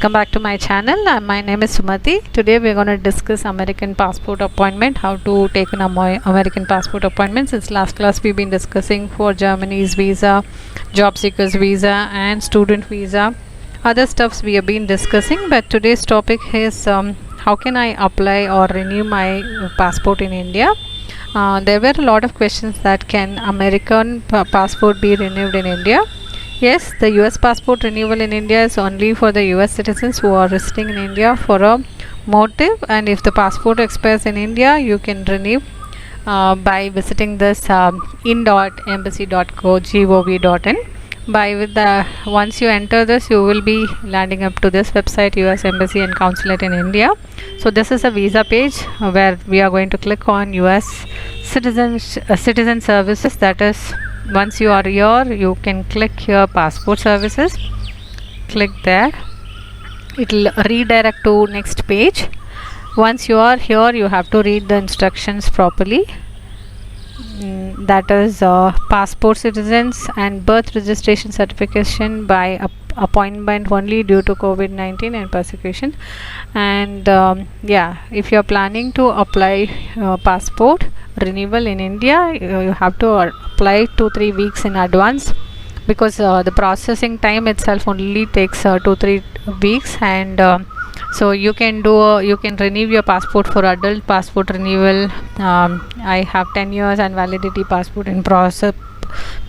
Come back to my channel. My name is Sumati. Today we're going to discuss American passport appointment, how to take an American passport appointment. Since last class we've been discussing for Germany's visa, job seekers visa and student visa. Other stuffs we have been discussing, but today's topic is how can I apply or renew my passport in India. There were a lot of questions that can American passport be renewed in India. Yes, the US passport renewal in India is only for the US citizens who are residing in India for a motive, and if the passport expires in India, you can renew by visiting this in.embassy.gov.in. Once you enter this, you will be landing up to this website, US Embassy and Consulate in India. So this is a visa page where we are going to click on US citizen services. That is, once you are here, you can click here passport services, click there, it will redirect to next page. Once you are here, you have to read the instructions properly. That is passport citizens and birth registration certification by appointment only due to COVID-19 and persecution. And if you are planning to apply passport renewal in India, you have to apply 2-3 weeks in advance, because the processing time itself only takes 2-3 weeks. And so you can renew your passport for adult passport renewal. I have 10 years and validity passport in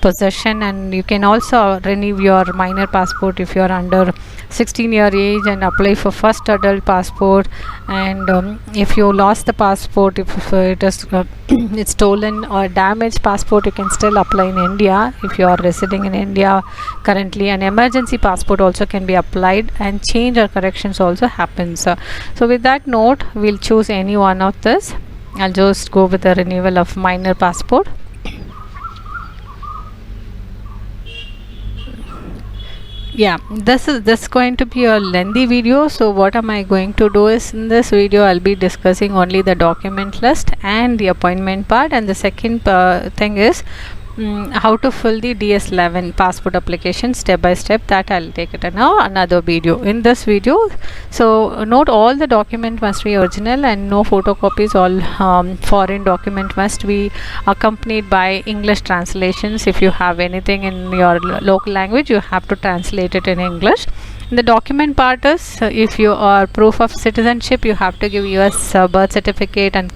possession, and you can also renew your minor passport if you are under 16-year age and apply for first adult passport. And if you lost the passport, if it is it's stolen or damaged passport, you can still apply in India if you are residing in India currently. An emergency passport also can be applied, and change or corrections also happens. So with that note, we'll choose any one of this. I'll just go with the renewal of minor passport. This is going to be a lengthy video, so what am I going to do is, in this video I'll be discussing only the document list and the appointment part, and the second thing is how to fill the DS11 passport application step by step. That I'll take it in another video. In this video, so note, all the document must be original and no photocopies. All foreign document must be accompanied by English translations. If you have anything in your local language, you have to translate it in English. The document part is, if you are proof of citizenship, you have to give US birth certificate and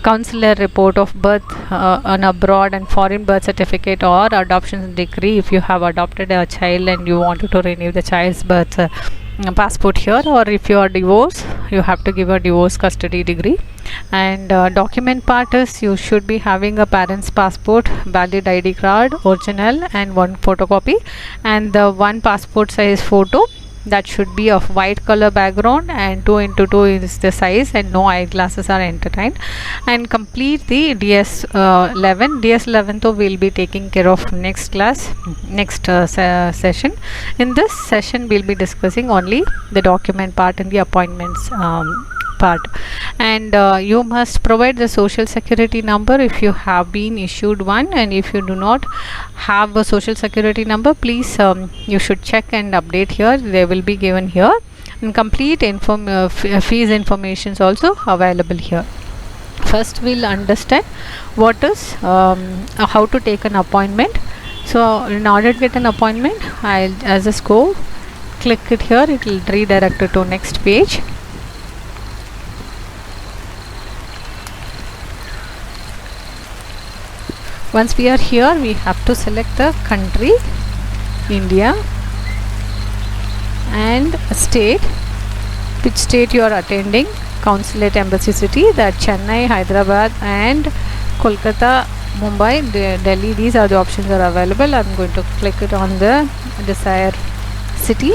consular report of birth on abroad, and foreign birth certificate or adoption decree if you have adopted a child and you wanted to renew the child's birth passport here. Or if you are divorced, you have to give a divorce custody degree. And document part is, you should be having a parent's passport, valid ID card, original, and one photocopy, and the one passport size photo that should be of white color background, and 2x2 is the size, and no eyeglasses are entertained. And complete the DS11 though we'll be taking care of next class, next session. In this session we'll be discussing only the document part and the appointments part. And you must provide the social security number if you have been issued one, and if you do not have a social security number, please you should check and update here. They will be given here, and complete fees information is also available here. First we'll understand what is how to take an appointment. So in order to get an appointment, I'll just go click it here. It will redirect it to next page. Once we are here, we have to select the country, India, and state, which state you are attending, consulate, embassy city, that Chennai, Hyderabad, and Kolkata, Mumbai, Delhi. These are the options that are available. I'm going to click it on the desired city.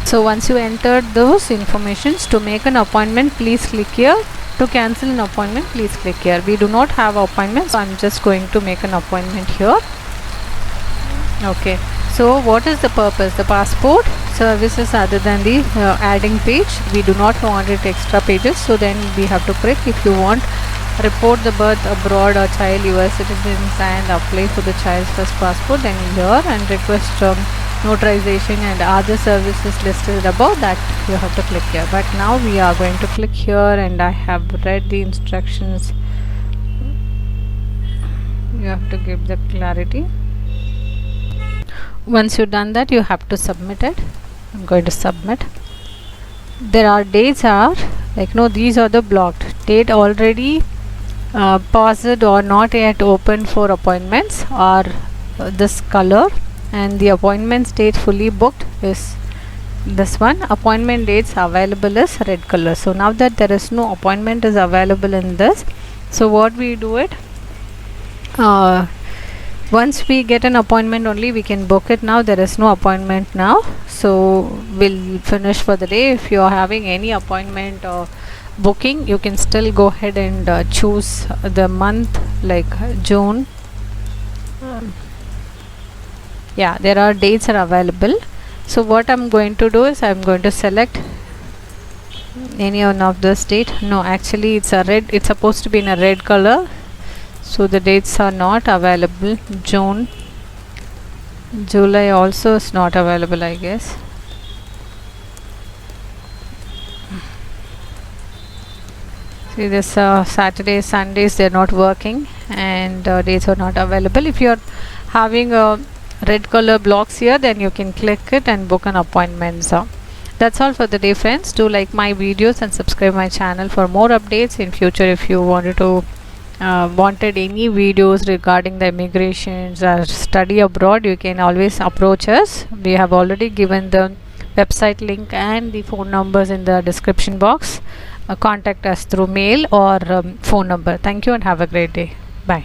So once you enter those informations, to make an appointment, please click here. To cancel an appointment, please click here. We do not have appointments, so I'm just going to make an appointment here. Okay, so what is the purpose? The passport services, other than the adding page, we do not want it extra pages, so then we have to click. If you want report the birth abroad or child US citizens and apply for the child's first passport, then here, and request notarization and other services listed above, that you have to click here. But now we are going to click here, and I have read the instructions. You have to give the clarity. Once you've done that, you have to submit it. I'm going to submit. There are dates are like, no, these are the blocked date already paused or not yet open for appointments are this color, and the appointment date fully booked is this one. Appointment dates available is red color. So now that there is no appointment is available in this, so what we do it, once we get an appointment only we can book it. Now there is no appointment now, so we'll finish for the day. If you are having any appointment or booking, you can still go ahead and choose the month like June. Yeah, there are dates are available. So what I'm going to do is I'm going to select any one of this date. No, actually it's a red, it's supposed to be in a red color, so the dates are not available. June, July also is not available, I guess. See this Saturdays, Sundays they're not working, and dates are not available. If you're having a red color blocks here, then you can click it and book an appointment. So that's all for the day, friends. Do like my videos and subscribe my channel for more updates in future. If you wanted to wanted any videos regarding the immigrations or study abroad, you can always approach us. We have already given the website link and the phone numbers in the description box. Contact us through mail or phone number. Thank you and have a great day. Bye.